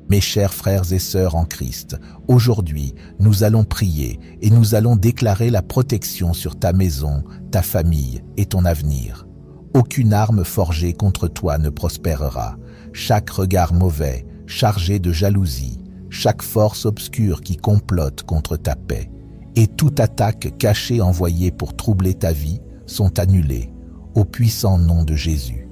Mes chers frères et sœurs en Christ, aujourd'hui, nous allons prier et nous allons déclarer la protection sur ta maison, ta famille et ton avenir. Aucune arme forgée contre toi ne prospérera. Chaque regard mauvais, chargé de jalousie, chaque force obscure qui complote contre ta paix, et toute attaque cachée envoyée pour troubler ta vie sont annulées au puissant nom de Jésus.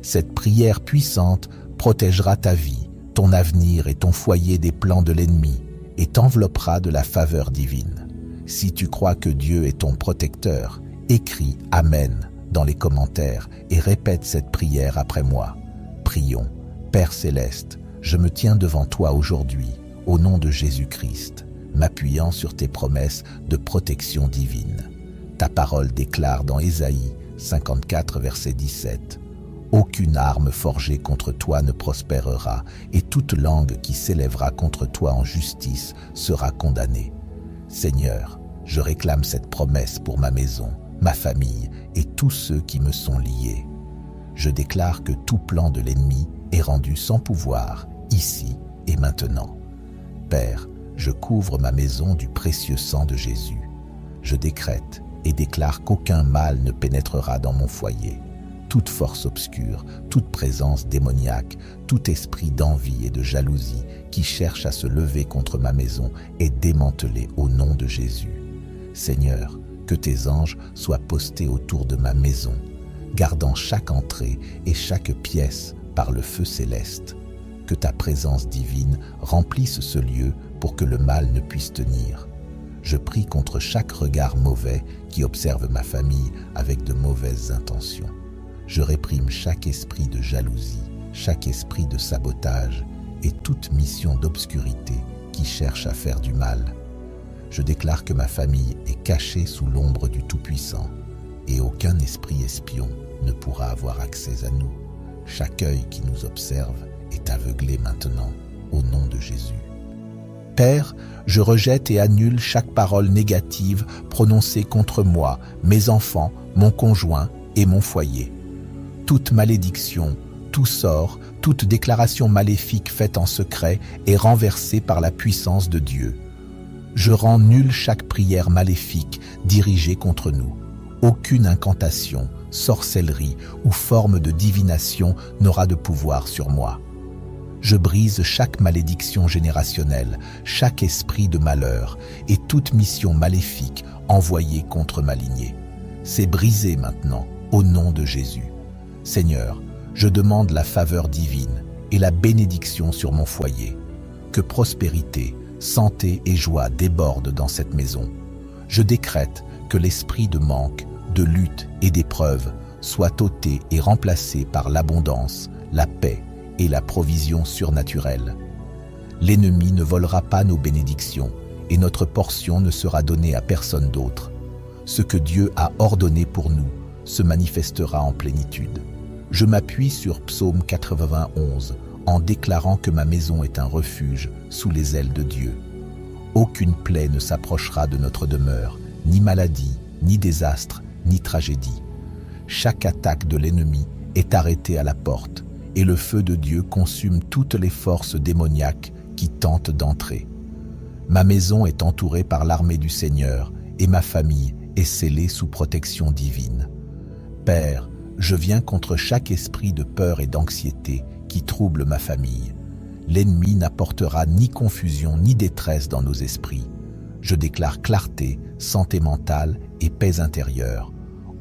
Cette prière puissante protégera ta vie, ton avenir et ton foyer des plans de l'ennemi et t'enveloppera de la faveur divine. Si tu crois que Dieu est ton protecteur, écris « Amen » dans les commentaires et répète cette prière après moi. Prions. Père céleste, je me tiens devant toi aujourd'hui, au nom de Jésus-Christ, m'appuyant sur tes promesses de protection divine. Ta parole déclare dans Ésaïe 54, verset 17 « Aucune arme forgée contre toi ne prospérera, et toute langue qui s'élèvera contre toi en justice sera condamnée. » Seigneur, je réclame cette promesse pour ma maison, ma famille et tous ceux qui me sont liés. Je déclare que tout plan de l'ennemi est rendu sans pouvoir, ici et maintenant. Père, je couvre ma maison du précieux sang de Jésus. Je décrète et déclare qu'aucun mal ne pénétrera dans mon foyer. Toute force obscure, toute présence démoniaque, tout esprit d'envie et de jalousie qui cherche à se lever contre ma maison est démantelé au nom de Jésus. Seigneur, que tes anges soient postés autour de ma maison, gardant chaque entrée et chaque pièce par le feu céleste. Que ta présence divine remplisse ce lieu pour que le mal ne puisse tenir. Je prie contre chaque regard mauvais qui observe ma famille avec de mauvaises intentions. Je réprime chaque esprit de jalousie, chaque esprit de sabotage et toute mission d'obscurité qui cherche à faire du mal. Je déclare que ma famille est cachée sous l'ombre du Tout-Puissant et aucun esprit espion ne pourra avoir accès à nous. Chaque œil qui nous observe est aveuglé maintenant, au nom de Jésus. Père, je rejette et annule chaque parole négative prononcée contre moi, mes enfants, mon conjoint et mon foyer. Toute malédiction, tout sort, toute déclaration maléfique faite en secret est renversée par la puissance de Dieu. Je rends nulle chaque prière maléfique dirigée contre nous. Aucune incantation, sorcellerie ou forme de divination n'aura de pouvoir sur moi. Je brise chaque malédiction générationnelle, chaque esprit de malheur et toute mission maléfique envoyée contre ma lignée. C'est brisé maintenant, au nom de Jésus. Seigneur, je demande la faveur divine et la bénédiction sur mon foyer. Que prospérité, santé et joie débordent dans cette maison. Je décrète que l'esprit de manque, de lutte et d'épreuve soit ôté et remplacé par l'abondance, la paix et la provision surnaturelle. L'ennemi ne volera pas nos bénédictions et notre portion ne sera donnée à personne d'autre. Ce que Dieu a ordonné pour nous se manifestera en plénitude. Je m'appuie sur Psaume 91 en déclarant que ma maison est un refuge sous les ailes de Dieu. Aucune plaie ne s'approchera de notre demeure, ni maladie, ni désastre, ni tragédie. Chaque attaque de l'ennemi est arrêtée à la porte et le feu de Dieu consume toutes les forces démoniaques qui tentent d'entrer. Ma maison est entourée par l'armée du Seigneur et ma famille est scellée sous protection divine. Père, je viens contre chaque esprit de peur et d'anxiété qui trouble ma famille. L'ennemi n'apportera ni confusion ni détresse dans nos esprits. Je déclare clarté, santé mentale et paix intérieure.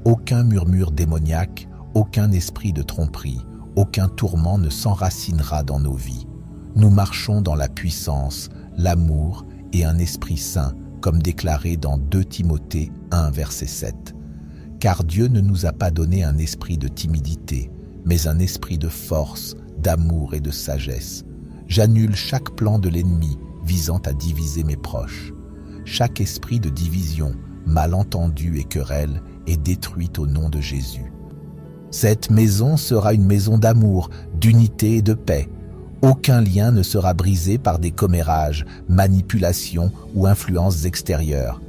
Aucun murmure démoniaque, aucun esprit de tromperie, aucun tourment ne s'enracinera dans nos vies. Nous marchons dans la puissance, l'amour et un esprit saint, comme déclaré dans 2 Timothée 1, verset 7. Car Dieu ne nous a pas donné un esprit de timidité, mais un esprit de force, d'amour et de sagesse. J'annule chaque plan de l'ennemi visant à diviser mes proches. Chaque esprit de division, malentendu et querelle est détruit au nom de Jésus. Cette maison sera une maison d'amour, d'unité et de paix. Aucun lien ne sera brisé par des commérages, manipulations ou influences extérieures.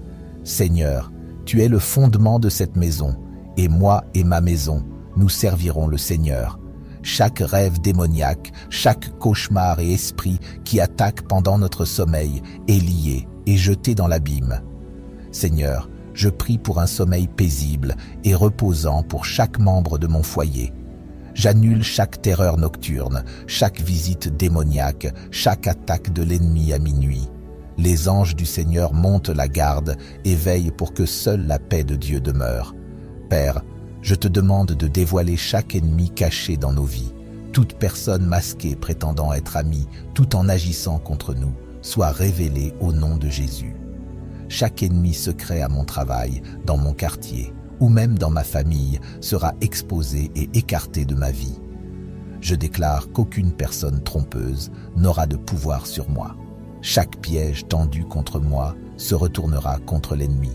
Seigneur, tu es le fondement de cette maison, et moi et ma maison, nous servirons le Seigneur. chaque rêve démoniaque, chaque cauchemar et esprit qui attaque pendant notre sommeil est lié et jeté dans l'abîme. Seigneur, je prie pour un sommeil paisible et reposant pour chaque membre de mon foyer. J'annule chaque terreur nocturne, chaque visite démoniaque, chaque attaque de l'ennemi à minuit. Les anges du Seigneur montent la garde et veillent pour que seule la paix de Dieu demeure. Père, je te demande de dévoiler chaque ennemi caché dans nos vies. Toute personne masquée prétendant être amie, tout en agissant contre nous, soit révélée au nom de Jésus. Chaque ennemi secret à mon travail, dans mon quartier, ou même dans ma famille, sera exposé et écarté de ma vie. Je déclare qu'aucune personne trompeuse n'aura de pouvoir sur moi. Chaque piège tendu contre moi se retournera contre l'ennemi.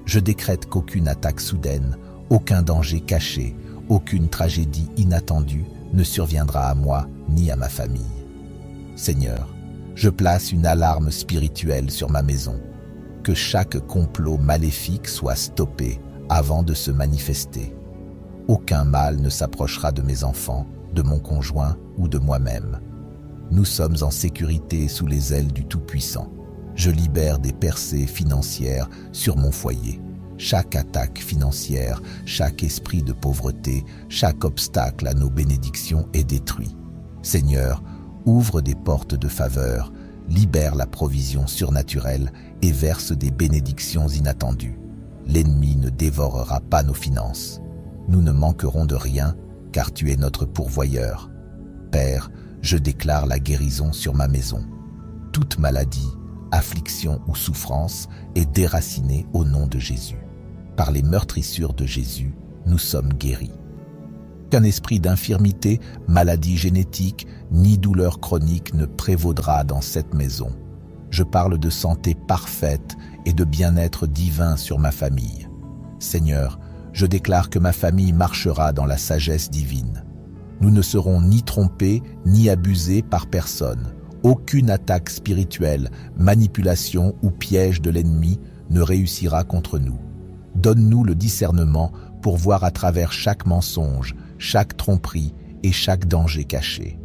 Je décrète qu'aucune attaque soudaine, aucun danger caché, aucune tragédie inattendue ne surviendra à moi ni à ma famille. Seigneur, je place une alarme spirituelle sur ma maison. Que chaque complot maléfique soit stoppé avant de se manifester. Aucun mal ne s'approchera de mes enfants, de mon conjoint ou de moi-même. Nous sommes en sécurité sous les ailes du Tout-Puissant. Je libère des percées financières sur mon foyer. Chaque attaque financière, chaque esprit de pauvreté, chaque obstacle à nos bénédictions est détruit. Seigneur, ouvre des portes de faveur, libère la provision surnaturelle et verse des bénédictions inattendues. L'ennemi ne dévorera pas nos finances. Nous ne manquerons de rien, car tu es notre pourvoyeur. Père, je déclare la guérison sur ma maison. Toute maladie, affliction ou souffrance est déracinée au nom de Jésus. Par les meurtrissures de Jésus, nous sommes guéris. Qu'un esprit d'infirmité, maladie génétique, ni douleur chronique ne prévaudra dans cette maison. Je parle de santé parfaite et de bien-être divin sur ma famille. Seigneur, je déclare que ma famille marchera dans la sagesse divine. Nous ne serons ni trompés ni abusés par personne. Aucune attaque spirituelle, manipulation ou piège de l'ennemi ne réussira contre nous. Donne-nous le discernement pour voir à travers chaque mensonge, chaque tromperie et chaque danger caché.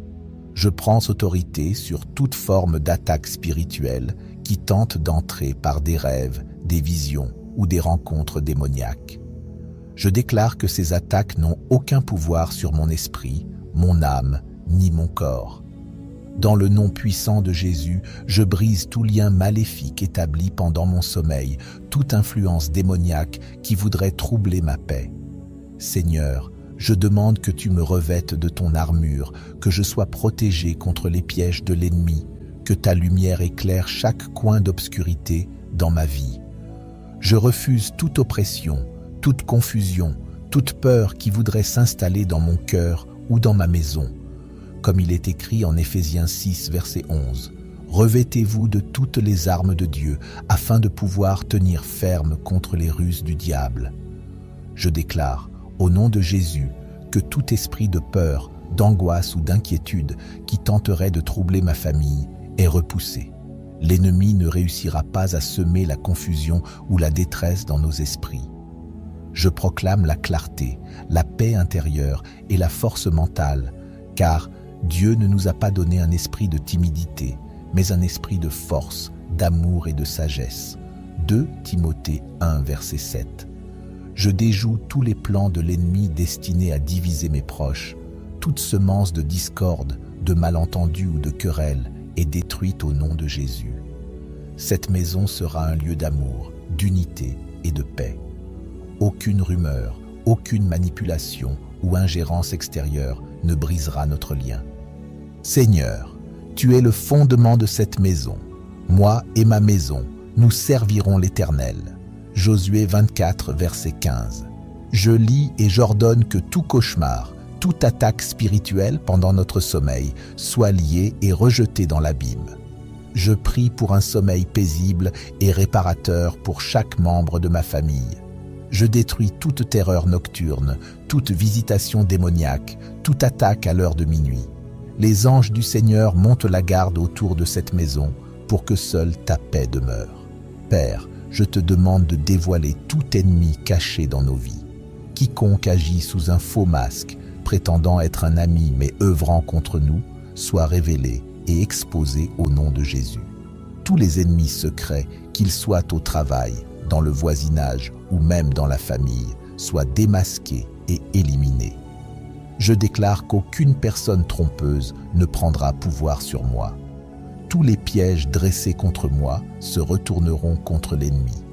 Je prends autorité sur toute forme d'attaque spirituelle qui tente d'entrer par des rêves, des visions ou des rencontres démoniaques. Je déclare que ces attaques n'ont aucun pouvoir sur mon esprit, mon âme, ni mon corps. Dans le nom puissant de Jésus, je brise tout lien maléfique établi pendant mon sommeil, toute influence démoniaque qui voudrait troubler ma paix. Seigneur, je demande que tu me revêtes de ton armure, que je sois protégé contre les pièges de l'ennemi, que ta lumière éclaire chaque coin d'obscurité dans ma vie. Je refuse toute oppression, toute confusion, toute peur qui voudrait s'installer dans mon cœur ou dans ma maison. Comme il est écrit en Éphésiens 6, verset 11, « Revêtez-vous de toutes les armes de Dieu afin de pouvoir tenir ferme contre les ruses du diable. » Je déclare, au nom de Jésus, que tout esprit de peur, d'angoisse ou d'inquiétude qui tenterait de troubler ma famille est repoussé. L'ennemi ne réussira pas à semer la confusion ou la détresse dans nos esprits. Je proclame la clarté, la paix intérieure et la force mentale, car Dieu ne nous a pas donné un esprit de timidité, mais un esprit de force, d'amour et de sagesse. 2 Timothée 1, verset 7. Je déjoue tous les plans de l'ennemi destinés à diviser mes proches. Toute semence de discorde, de malentendus ou de querelle est détruite au nom de Jésus. Cette maison sera un lieu d'amour, d'unité et de paix. Aucune rumeur, aucune manipulation ou ingérence extérieure ne brisera notre lien. Seigneur, tu es le fondement de cette maison. Moi et ma maison, nous servirons l'Éternel. Josué 24, verset 15. Je lis et j'ordonne que tout cauchemar, toute attaque spirituelle pendant notre sommeil soit liée et rejetée dans l'abîme. Je prie pour un sommeil paisible et réparateur pour chaque membre de ma famille. Je détruis toute terreur nocturne, toute visitation démoniaque, toute attaque à l'heure de minuit. Les anges du Seigneur montent la garde autour de cette maison pour que seule ta paix demeure. Père, je te demande de dévoiler tout ennemi caché dans nos vies. Quiconque agit sous un faux masque, prétendant être un ami mais œuvrant contre nous, soit révélé et exposé au nom de Jésus. Tous les ennemis secrets, qu'ils soient au travail, dans le voisinage ou même dans la famille, soient démasqués et éliminés. Je déclare qu'aucune personne trompeuse ne prendra pouvoir sur moi. Tous les pièges dressés contre moi se retourneront contre l'ennemi.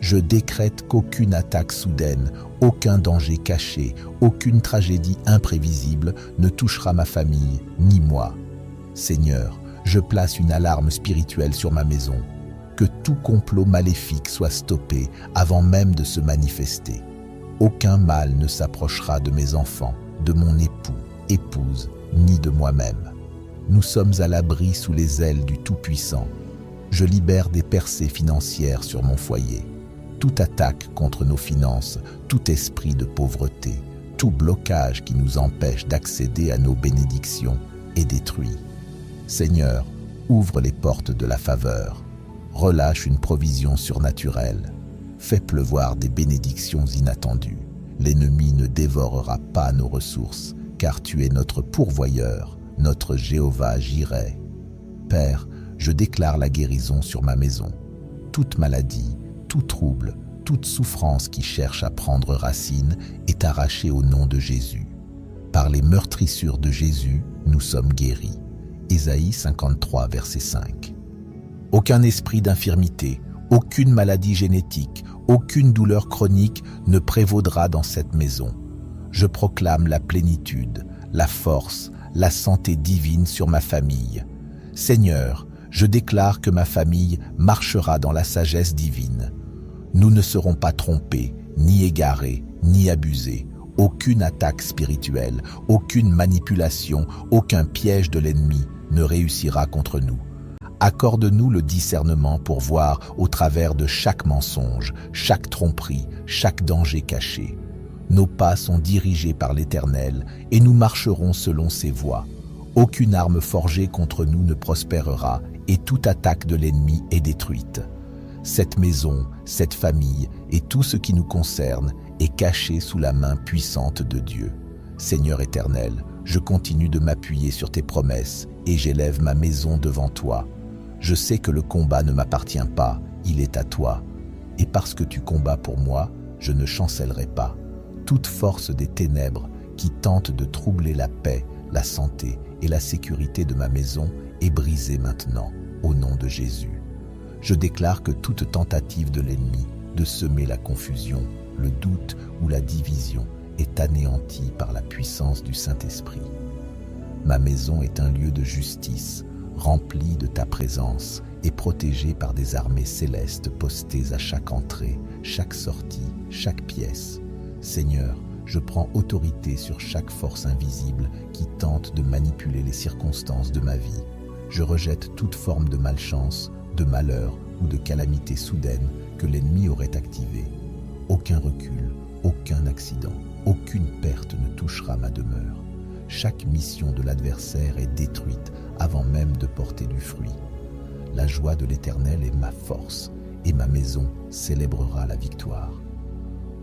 Je décrète qu'aucune attaque soudaine, aucun danger caché, aucune tragédie imprévisible ne touchera ma famille ni moi. Seigneur, je place une alarme spirituelle sur ma maison. Que tout complot maléfique soit stoppé avant même de se manifester. Aucun mal ne s'approchera de mes enfants, de mon époux, épouse, ni de moi-même. Nous sommes à l'abri sous les ailes du Tout-Puissant. Je libère des percées financières sur mon foyer. Toute attaque contre nos finances, tout esprit de pauvreté, tout blocage qui nous empêche d'accéder à nos bénédictions est détruit. Seigneur, ouvre les portes de la faveur. Relâche une provision surnaturelle. Fais pleuvoir des bénédictions inattendues. L'ennemi ne dévorera pas nos ressources, car tu es notre pourvoyeur, notre Jéhovah Jireh. Père, je déclare la guérison sur ma maison. Toute maladie, tout trouble, toute souffrance qui cherche à prendre racine est arrachée au nom de Jésus. Par les meurtrissures de Jésus, nous sommes guéris. Ésaïe 53, verset 5. Aucun esprit d'infirmité, aucune maladie génétique, aucune douleur chronique ne prévaudra dans cette maison. Je proclame la plénitude, la force, la santé divine sur ma famille. Seigneur, je déclare que ma famille marchera dans la sagesse divine. Nous ne serons pas trompés, ni égarés, ni abusés. Aucune attaque spirituelle, aucune manipulation, aucun piège de l'ennemi ne réussira contre nous. Accorde-nous le discernement pour voir au travers de chaque mensonge, chaque tromperie, chaque danger caché. Nos pas sont dirigés par l'Éternel et nous marcherons selon ses voies. Aucune arme forgée contre nous ne prospérera et toute attaque de l'ennemi est détruite. Cette maison, cette famille et tout ce qui nous concerne est caché sous la main puissante de Dieu. Seigneur éternel, je continue de m'appuyer sur tes promesses et j'élève ma maison devant toi. Je sais que le combat ne m'appartient pas, il est à toi. Et parce que tu combats pour moi, je ne chancellerai pas. Toute force des ténèbres qui tente de troubler la paix, la santé et la sécurité de ma maison est brisée maintenant, au nom de Jésus. Je déclare que toute tentative de l'ennemi de semer la confusion, le doute ou la division est anéantie par la puissance du Saint-Esprit. Ma maison est un lieu de justice, rempli de ta présence et protégé par des armées célestes postées à chaque entrée, chaque sortie, chaque pièce. Seigneur, je prends autorité sur chaque force invisible qui tente de manipuler les circonstances de ma vie. Je rejette toute forme de malchance, de malheur ou de calamité soudaine que l'ennemi aurait activée. Aucun recul, aucun accident, aucune perte ne touchera ma demeure. Chaque mission de l'adversaire est détruite avant même de porter du fruit. La joie de l'Éternel est ma force et ma maison célébrera la victoire.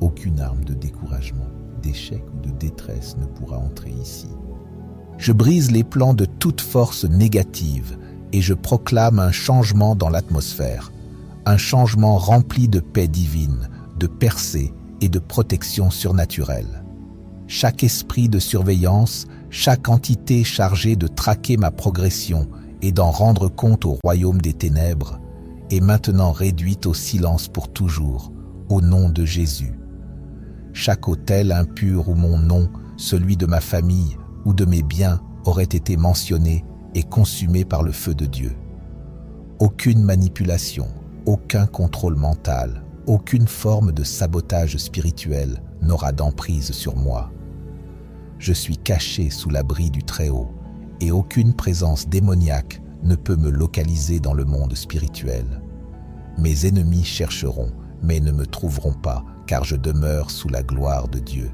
Aucune arme de découragement, d'échec ou de détresse ne pourra entrer ici. Je brise les plans de toute force négative et je proclame un changement dans l'atmosphère, un changement rempli de paix divine, de percée et de protection surnaturelle. Chaque esprit de surveillance, chaque entité chargée de traquer ma progression et d'en rendre compte au royaume des ténèbres est maintenant réduite au silence pour toujours, au nom de Jésus. Chaque autel impur où mon nom, celui de ma famille ou de mes biens aurait été mentionné et consumé par le feu de Dieu. Aucune manipulation, aucun contrôle mental, aucune forme de sabotage spirituel n'aura d'emprise sur moi. Je suis caché sous l'abri du Très-Haut et aucune présence démoniaque ne peut me localiser dans le monde spirituel. Mes ennemis chercheront, mais ne me trouveront pas, car je demeure sous la gloire de Dieu.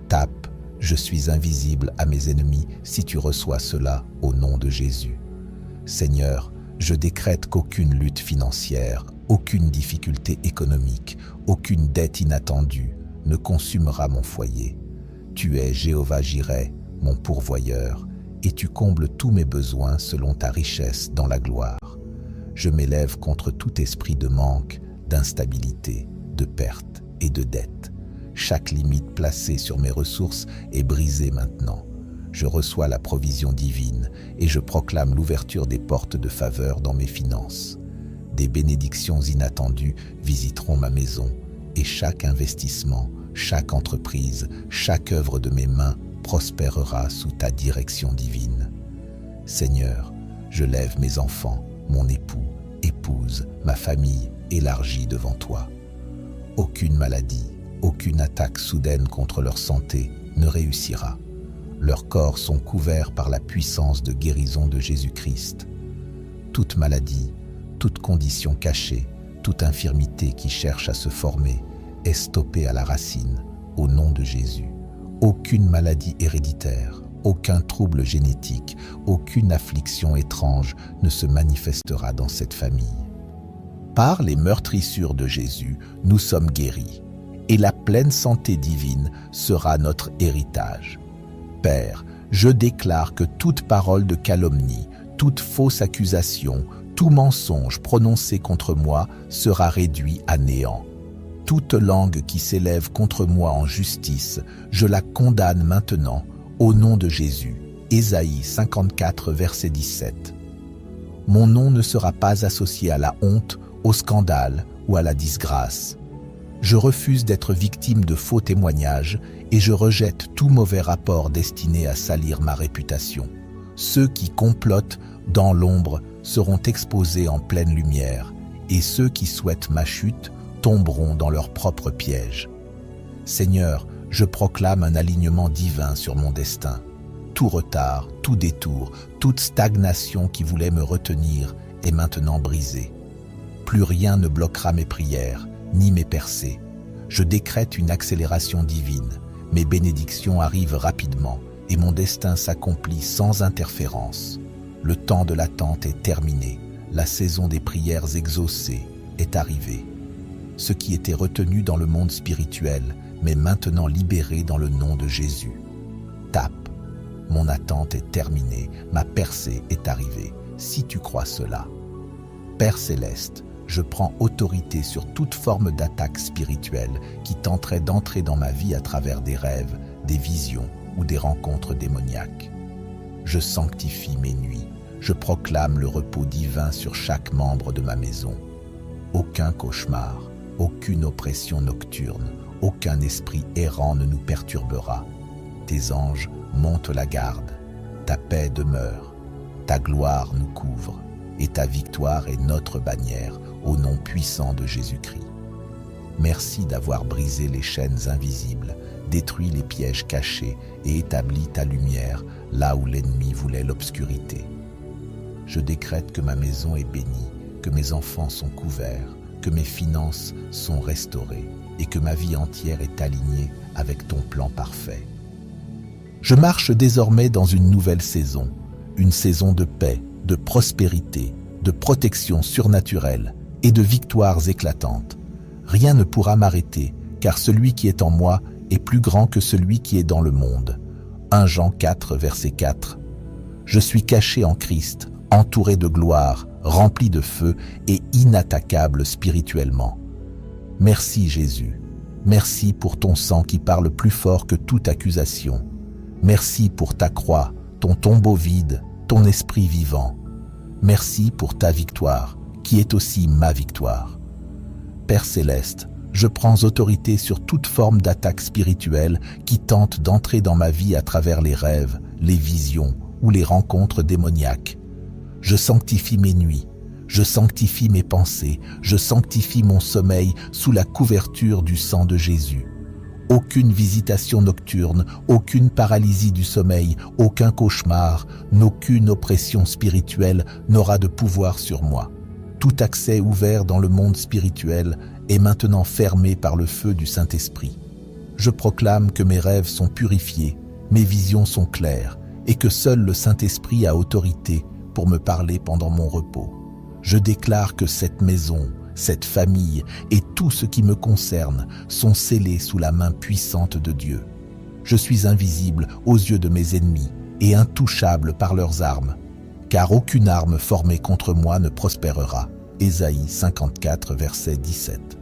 Tape, je suis invisible à mes ennemis si tu reçois cela au nom de Jésus. Seigneur, je décrète qu'aucune lutte financière, aucune difficulté économique, aucune dette inattendue ne consumera mon foyer. Tu es Jéhovah Jireh, mon pourvoyeur, et tu combles tous mes besoins selon ta richesse dans la gloire. Je m'élève contre tout esprit de manque, d'instabilité, de perte et de dette. Chaque limite placée sur mes ressources est brisée maintenant. Je reçois la provision divine et je proclame l'ouverture des portes de faveur dans mes finances. Des bénédictions inattendues visiteront ma maison et chaque investissement, chaque entreprise, chaque œuvre de mes mains prospérera sous ta direction divine. Seigneur, je lève mes enfants, mon époux, épouse, ma famille élargie devant toi. Aucune maladie, aucune attaque soudaine contre leur santé ne réussira. Leurs corps sont couverts par la puissance de guérison de Jésus-Christ. Toute maladie, toute condition cachée, toute infirmité qui cherche à se former est stoppée à la racine, au nom de Jésus. Aucune maladie héréditaire, aucun trouble génétique, aucune affliction étrange ne se manifestera dans cette famille. Par les meurtrissures de Jésus, nous sommes guéris, et la pleine santé divine sera notre héritage. Père, je déclare que toute parole de calomnie, toute fausse accusation, tout mensonge prononcé contre moi sera réduit à néant. Toute langue qui s'élève contre moi en justice, je la condamne maintenant, au nom de Jésus. Ésaïe 54, verset 17. Mon nom ne sera pas associé à la honte, au scandale ou à la disgrâce. Je refuse d'être victime de faux témoignages et je rejette tout mauvais rapport destiné à salir ma réputation. Ceux qui complotent dans l'ombre seront exposés en pleine lumière et ceux qui souhaitent ma chute tomberont dans leur propre piège. Seigneur, je proclame un alignement divin sur mon destin. Tout retard, tout détour, toute stagnation qui voulait me retenir est maintenant brisée. Plus rien ne bloquera mes prières, ni mes percées. Je décrète une accélération divine. Mes bénédictions arrivent rapidement et mon destin s'accomplit sans interférence. Le temps de l'attente est terminé. La saison des prières exaucées est arrivée. Ce qui était retenu dans le monde spirituel m'est maintenant libéré dans le nom de Jésus. Tape. Mon attente est terminée, ma percée est arrivée, si tu crois cela. Père céleste, je prends autorité sur toute forme d'attaque spirituelle qui tenterait d'entrer dans ma vie à travers des rêves, des visions ou des rencontres démoniaques. Je sanctifie mes nuits, je proclame le repos divin sur chaque membre de ma maison. Aucun cauchemar, aucune oppression nocturne, aucun esprit errant ne nous perturbera. Tes anges montent la garde, ta paix demeure, ta gloire nous couvre, et ta victoire est notre bannière au nom puissant de Jésus-Christ. Merci d'avoir brisé les chaînes invisibles, détruit les pièges cachés et établi ta lumière là où l'ennemi voulait l'obscurité. Je décrète que ma maison est bénie, que mes enfants sont couverts, que mes finances sont restaurées et que ma vie entière est alignée avec ton plan parfait. Je marche désormais dans une nouvelle saison, une saison de paix, de prospérité, de protection surnaturelle et de victoires éclatantes. Rien ne pourra m'arrêter, car celui qui est en moi est plus grand que celui qui est dans le monde. 1 Jean 4, verset 4. Je suis caché en Christ, entouré de gloire, rempli de feu et inattaquable spirituellement. Merci Jésus. Merci pour ton sang qui parle plus fort que toute accusation. Merci pour ta croix, ton tombeau vide, ton esprit vivant. Merci pour ta victoire, qui est aussi ma victoire. Père céleste, je prends autorité sur toute forme d'attaque spirituelle qui tente d'entrer dans ma vie à travers les rêves, les visions ou les rencontres démoniaques. Je sanctifie mes nuits, je sanctifie mes pensées, je sanctifie mon sommeil sous la couverture du sang de Jésus. Aucune visitation nocturne, aucune paralysie du sommeil, aucun cauchemar, aucune oppression spirituelle n'aura de pouvoir sur moi. Tout accès ouvert dans le monde spirituel est maintenant fermé par le feu du Saint-Esprit. Je proclame que mes rêves sont purifiés, mes visions sont claires et que seul le Saint-Esprit a autorité pour me parler pendant mon repos. Je déclare que cette maison, cette famille et tout ce qui me concerne sont scellés sous la main puissante de Dieu. Je suis invisible aux yeux de mes ennemis et intouchable par leurs armes, car aucune arme formée contre moi ne prospérera. Ésaïe 54, verset 17.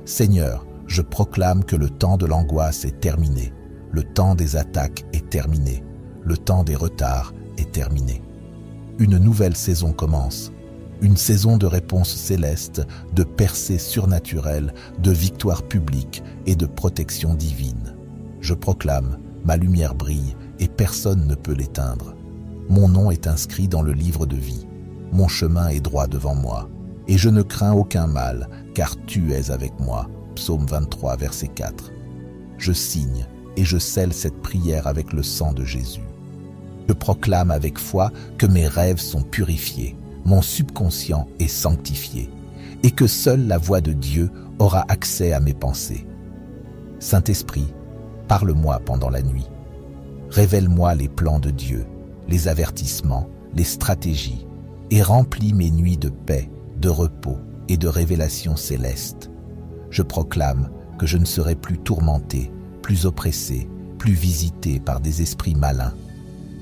Seigneur, je proclame que le temps de l'angoisse est terminé, le temps des attaques est terminé, le temps des retards est terminé. Une nouvelle saison commence, une saison de réponses célestes, de percées surnaturelles, de victoires publiques et de protection divine. Je proclame, ma lumière brille et personne ne peut l'éteindre. Mon nom est inscrit dans le livre de vie. Mon chemin est droit devant moi. Et je ne crains aucun mal, car tu es avec moi. Psaume 23, verset 4. Je signe et je scelle cette prière avec le sang de Jésus. Je proclame avec foi que mes rêves sont purifiés, mon subconscient est sanctifié, et que seule la voix de Dieu aura accès à mes pensées. Saint-Esprit, parle-moi pendant la nuit. Révèle-moi les plans de Dieu, les avertissements, les stratégies, et remplis mes nuits de paix, de repos et de révélations célestes. Je proclame que je ne serai plus tourmenté, plus oppressé, plus visité par des esprits malins,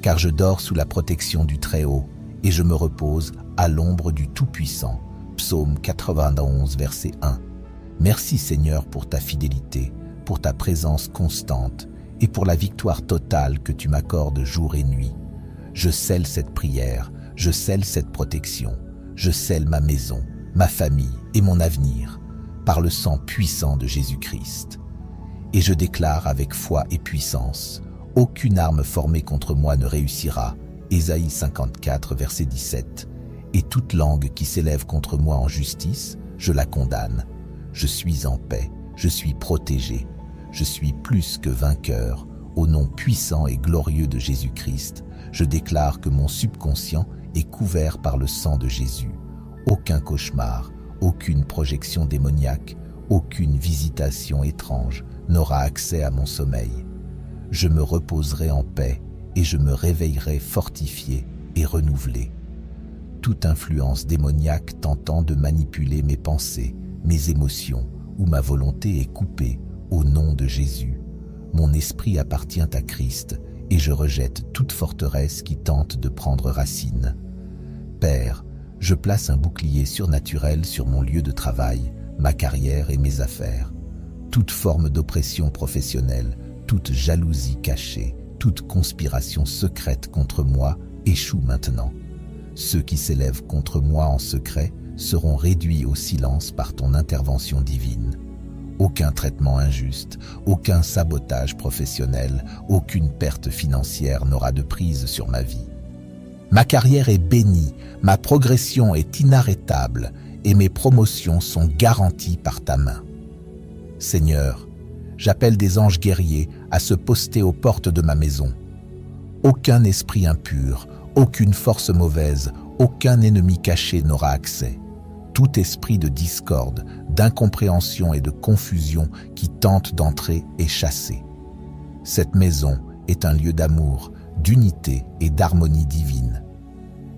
car je dors sous la protection du Très-Haut et je me repose à l'ombre du Tout-Puissant. Psaume 91, verset 1. Merci Seigneur pour ta fidélité, pour ta présence constante et pour la victoire totale que tu m'accordes jour et nuit. Je scelle cette prière, je scelle cette protection, je scelle ma maison, ma famille et mon avenir par le sang puissant de Jésus-Christ. Et je déclare avec foi et puissance, aucune arme formée contre moi ne réussira. Ésaïe 54, verset 17. Et toute langue qui s'élève contre moi en justice, je la condamne. Je suis en paix, je suis protégé, je suis plus que vainqueur. Au nom puissant et glorieux de Jésus-Christ, je déclare que mon subconscient est couvert par le sang de Jésus. Aucun cauchemar, aucune projection démoniaque, aucune visitation étrange n'aura accès à mon sommeil. Je me reposerai en paix et je me réveillerai fortifié et renouvelé. Toute influence démoniaque tentant de manipuler mes pensées, mes émotions ou ma volonté est coupée au nom de Jésus. Mon esprit appartient à Christ et je rejette toute forteresse qui tente de prendre racine. Père, je place un bouclier surnaturel sur mon lieu de travail, ma carrière et mes affaires. Toute forme d'oppression professionnelle, toute jalousie cachée, toute conspiration secrète contre moi échoue maintenant. Ceux qui s'élèvent contre moi en secret seront réduits au silence par ton intervention divine. Aucun traitement injuste, aucun sabotage professionnel, aucune perte financière n'aura de prise sur ma vie. Ma carrière est bénie, ma progression est inarrêtable et mes promotions sont garanties par ta main. Seigneur, j'appelle des anges guerriers à se poster aux portes de ma maison. Aucun esprit impur, aucune force mauvaise, aucun ennemi caché n'aura accès. Tout esprit de discorde, d'incompréhension et de confusion qui tente d'entrer est chassé. Cette maison est un lieu d'amour, d'unité et d'harmonie divine.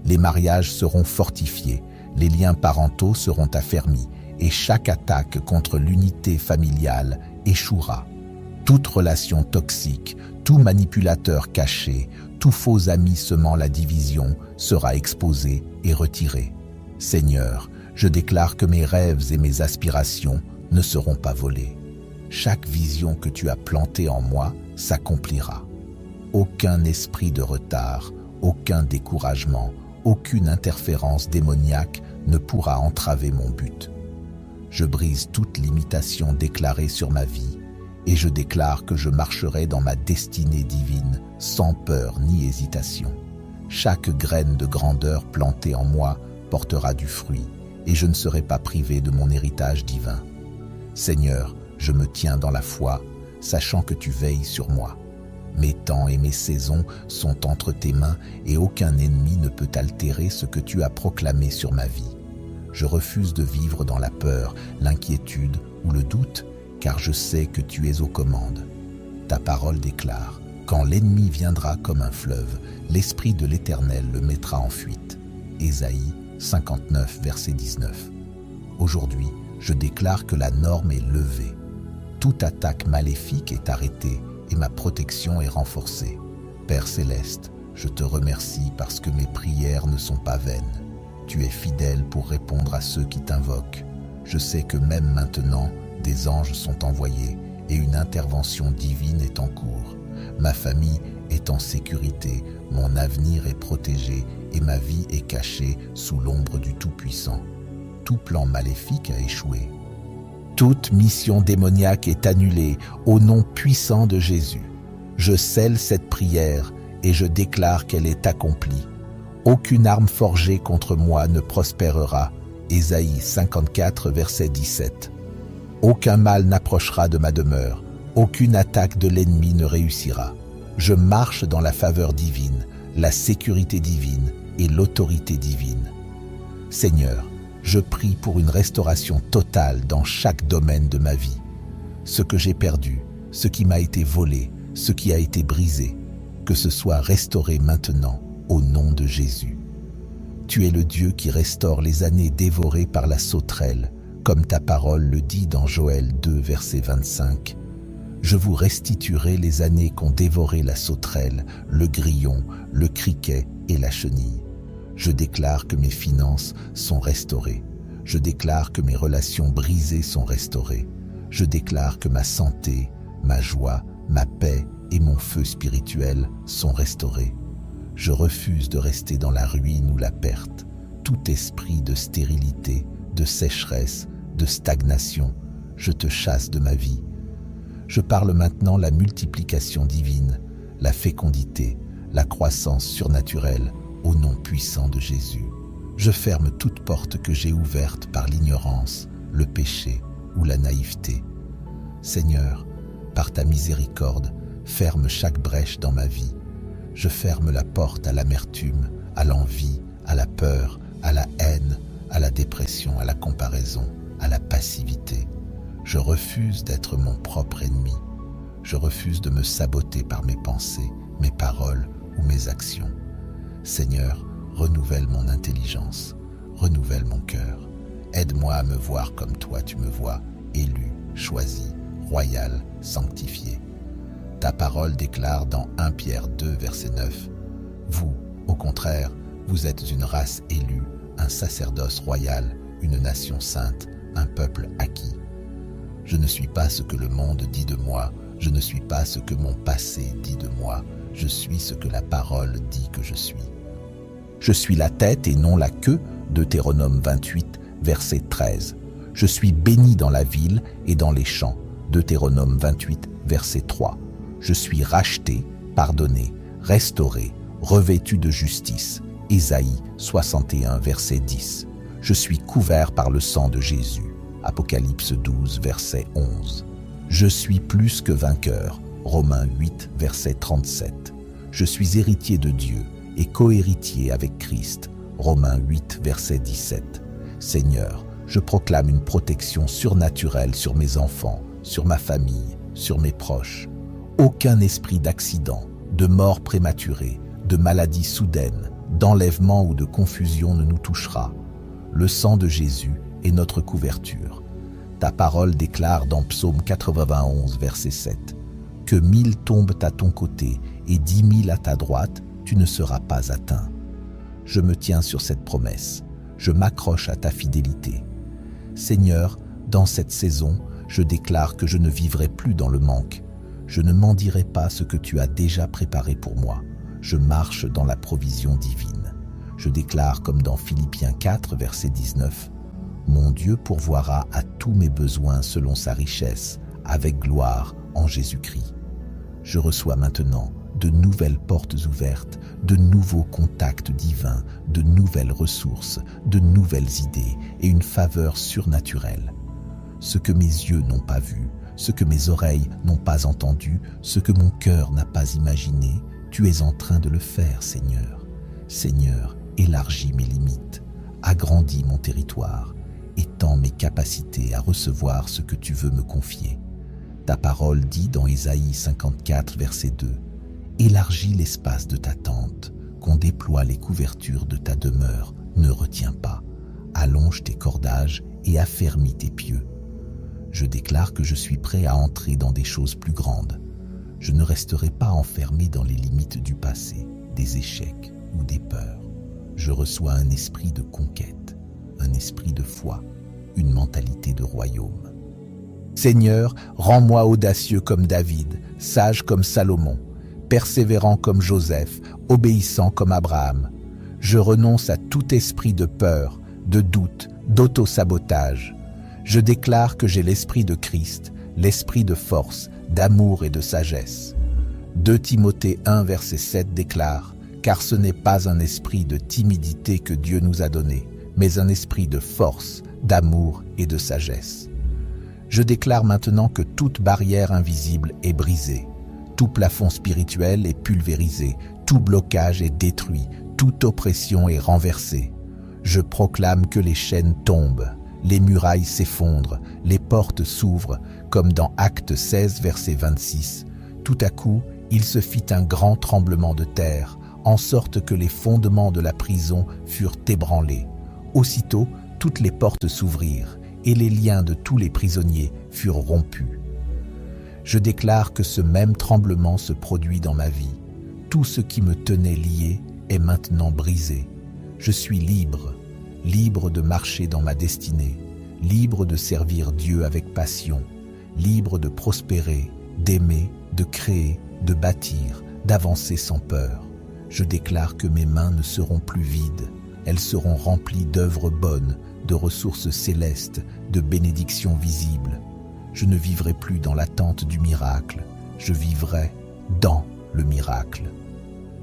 Les mariages seront fortifiés, les liens parentaux seront affermis et chaque attaque contre l'unité familiale échouera. Toute relation toxique, tout manipulateur caché, tout faux ami semant la division sera exposé et retiré. Seigneur, je déclare que mes rêves et mes aspirations ne seront pas volés. Chaque vision que tu as plantée en moi s'accomplira. Aucun esprit de retard, aucun découragement, aucune interférence démoniaque ne pourra entraver mon but. Je brise toute limitation déclarée sur ma vie et je déclare que je marcherai dans ma destinée divine sans peur ni hésitation. Chaque graine de grandeur plantée en moi portera du fruit et je ne serai pas privé de mon héritage divin. Seigneur, je me tiens dans la foi, sachant que tu veilles sur moi. Mes temps et mes saisons sont entre tes mains et aucun ennemi ne peut altérer ce que tu as proclamé sur ma vie. Je refuse de vivre dans la peur, l'inquiétude ou le doute, car je sais que tu es aux commandes. Ta parole déclare, quand l'ennemi viendra comme un fleuve, l'Esprit de l'Éternel le mettra en fuite. Ésaïe 59, verset 19. Aujourd'hui, je déclare que la norme est levée. Toute attaque maléfique est arrêtée et ma protection est renforcée. Père céleste, je te remercie parce que mes prières ne sont pas vaines. Tu es fidèle pour répondre à ceux qui t'invoquent. Je sais que même maintenant, des anges sont envoyés et une intervention divine est en cours. Ma famille est en sécurité, mon avenir est protégé et ma vie est cachée sous l'ombre du Tout-Puissant. Tout plan maléfique a échoué. Toute mission démoniaque est annulée au nom puissant de Jésus. Je scelle cette prière et je déclare qu'elle est accomplie. Aucune arme forgée contre moi ne prospérera. Ésaïe 54, verset 17. Aucun mal n'approchera de ma demeure. Aucune attaque de l'ennemi ne réussira. Je marche dans la faveur divine, la sécurité divine et l'autorité divine. Seigneur, je prie pour une restauration totale dans chaque domaine de ma vie. Ce que j'ai perdu, ce qui m'a été volé, ce qui a été brisé, que ce soit restauré maintenant au nom de Jésus. Tu es le Dieu qui restaure les années dévorées par la sauterelle, comme ta parole le dit dans Joël 2, verset 25. Je vous restituerai les années qu'ont dévoré la sauterelle, le grillon, le criquet et la chenille. Je déclare que mes finances sont restaurées. Je déclare que mes relations brisées sont restaurées. Je déclare que ma santé, ma joie, ma paix et mon feu spirituel sont restaurés. Je refuse de rester dans la ruine ou la perte. Tout esprit de stérilité, de sécheresse, de stagnation, je te chasse de ma vie. Je parle maintenant la multiplication divine, la fécondité, la croissance surnaturelle, au nom puissant de Jésus. Je ferme toute porte que j'ai ouverte par l'ignorance, le péché ou la naïveté. Seigneur, par ta miséricorde, ferme chaque brèche dans ma vie. Je ferme la porte à l'amertume, à l'envie, à la peur, à la haine, à la dépression, à la comparaison, à la passivité. Je refuse d'être mon propre ennemi. Je refuse de me saboter par mes pensées, mes paroles ou mes actions. Seigneur, renouvelle mon intelligence, renouvelle mon cœur. Aide-moi à me voir comme toi tu me vois, élu, choisi, royal, sanctifié. Ta parole déclare dans 1 Pierre 2, verset 9, « Vous, au contraire, vous êtes une race élue, un sacerdoce royal, une nation sainte, un peuple acquis. » Je ne suis pas ce que le monde dit de moi, je ne suis pas ce que mon passé dit de moi, je suis ce que la parole dit que je suis. Je suis la tête et non la queue, Deutéronome 28, verset 13. Je suis béni dans la ville et dans les champs, Deutéronome 28, verset 3. Je suis racheté, pardonné, restauré, revêtu de justice, Ésaïe 61, verset 10. Je suis couvert par le sang de Jésus, Apocalypse 12, verset 11. Je suis plus que vainqueur, Romains 8, verset 37. Je suis héritier de Dieu et cohéritier avec Christ, Romains 8, verset 17. Seigneur, je proclame une protection surnaturelle sur mes enfants, sur ma famille, sur mes proches. Aucun esprit d'accident, de mort prématurée, de maladie soudaine, d'enlèvement ou de confusion ne nous touchera. Le sang de Jésus est notre couverture. Ta parole déclare dans Psaume 91, verset 7, « Que 1000 tombent à ton côté et 10 000 à ta droite, tu ne seras pas atteint. » Je me tiens sur cette promesse. Je m'accroche à ta fidélité. Seigneur, dans cette saison, je déclare que je ne vivrai plus dans le manque. Je ne mendierai pas ce que tu as déjà préparé pour moi. Je marche dans la provision divine. Je déclare comme dans Philippiens 4, verset 19, « Mon Dieu pourvoira à tous mes besoins selon sa richesse, avec gloire en Jésus-Christ. » Je reçois maintenant de nouvelles portes ouvertes, de nouveaux contacts divins, de nouvelles ressources, de nouvelles idées et une faveur surnaturelle. Ce que mes yeux n'ont pas vu, ce que mes oreilles n'ont pas entendu, ce que mon cœur n'a pas imaginé, tu es en train de le faire, Seigneur. Seigneur, élargis mes limites, agrandis mon territoire, étends mes capacités à recevoir ce que tu veux me confier. Ta parole dit dans Ésaïe 54, verset 2, « Élargis l'espace de ta tente, qu'on déploie les couvertures de ta demeure, ne retiens pas. Allonge tes cordages et affermis tes pieux. » Je déclare que je suis prêt à entrer dans des choses plus grandes. Je ne resterai pas enfermé dans les limites du passé, des échecs ou des peurs. Je reçois un esprit de conquête, un esprit de foi, une mentalité de royaume. Seigneur, rends-moi audacieux comme David, sage comme Salomon, persévérant comme Joseph, obéissant comme Abraham. Je renonce à tout esprit de peur, de doute, d'auto-sabotage. Je déclare que j'ai l'esprit de Christ, l'esprit de force, d'amour et de sagesse. 2 Timothée 1, verset 7 déclare « Car ce n'est pas un esprit de timidité que Dieu nous a donné, mais un esprit de force, d'amour et de sagesse. » Je déclare maintenant que toute barrière invisible est brisée, tout plafond spirituel est pulvérisé, tout blocage est détruit, toute oppression est renversée. Je proclame que les chaînes tombent, les murailles s'effondrent, les portes s'ouvrent, comme dans Actes 16, verset 26. Tout à coup, il se fit un grand tremblement de terre, en sorte que les fondements de la prison furent ébranlés. Aussitôt, toutes les portes s'ouvrirent, et les liens de tous les prisonniers furent rompus. Je déclare que ce même tremblement se produit dans ma vie. Tout ce qui me tenait lié est maintenant brisé. Je suis libre, libre de marcher dans ma destinée, libre de servir Dieu avec passion, libre de prospérer, d'aimer, de créer, de bâtir, d'avancer sans peur. Je déclare que mes mains ne seront plus vides, elles seront remplies d'œuvres bonnes, de ressources célestes, de bénédictions visibles. Je ne vivrai plus dans l'attente du miracle, je vivrai dans le miracle.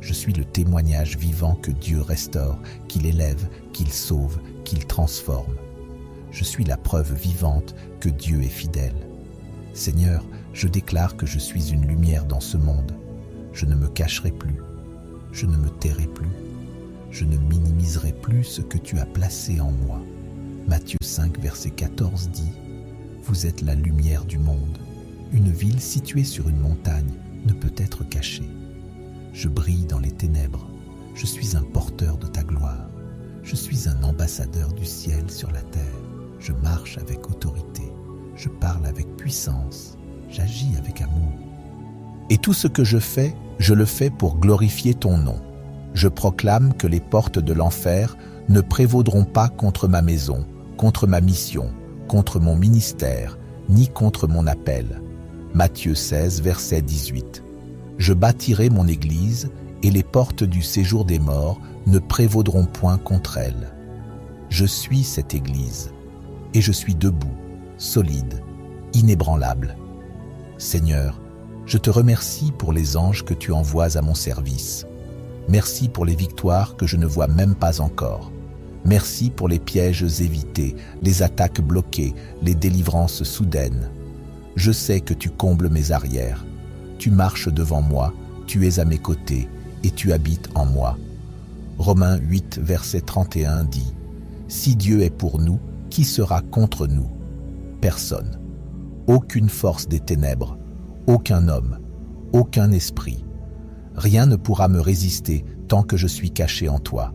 Je suis le témoignage vivant que Dieu restaure, qu'il élève, qu'il sauve, qu'il transforme. Je suis la preuve vivante que Dieu est fidèle. Seigneur, je déclare que je suis une lumière dans ce monde. Je ne me cacherai plus, je ne me tairai plus, je ne minimiserai plus ce que tu as placé en moi. Matthieu 5, verset 14 dit « Vous êtes la lumière du monde. Une ville située sur une montagne ne peut être cachée. Je brille dans les ténèbres. Je suis un porteur de ta gloire. Je suis un ambassadeur du ciel sur la terre. Je marche avec autorité. Je parle avec puissance. J'agis avec amour. Et tout ce que je fais, je le fais pour glorifier ton nom. Je proclame que les portes de l'enfer ne prévaudront pas contre ma maison, contre ma mission, contre mon ministère, ni contre mon appel. Matthieu 16, verset 18. Je bâtirai mon église, et les portes du séjour des morts ne prévaudront point contre elle. Je suis cette église, et je suis debout, solide, inébranlable. Seigneur, je te remercie pour les anges que tu envoies à mon service. Merci pour les victoires que je ne vois même pas encore. Merci pour les pièges évités, les attaques bloquées, les délivrances soudaines. Je sais que tu combles mes arrières. Tu marches devant moi, tu es à mes côtés et tu habites en moi. Romains 8, verset 31 dit « Si Dieu est pour nous, qui sera contre nous? Personne. Aucune force des ténèbres, aucun homme, aucun esprit. Rien ne pourra me résister tant que je suis caché en toi.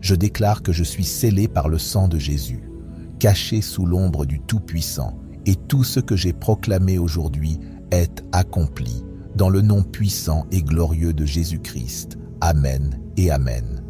Je déclare que je suis scellé par le sang de Jésus, caché sous l'ombre du Tout-Puissant, et tout ce que j'ai proclamé aujourd'hui est accompli, dans le nom puissant et glorieux de Jésus-Christ. Amen et Amen.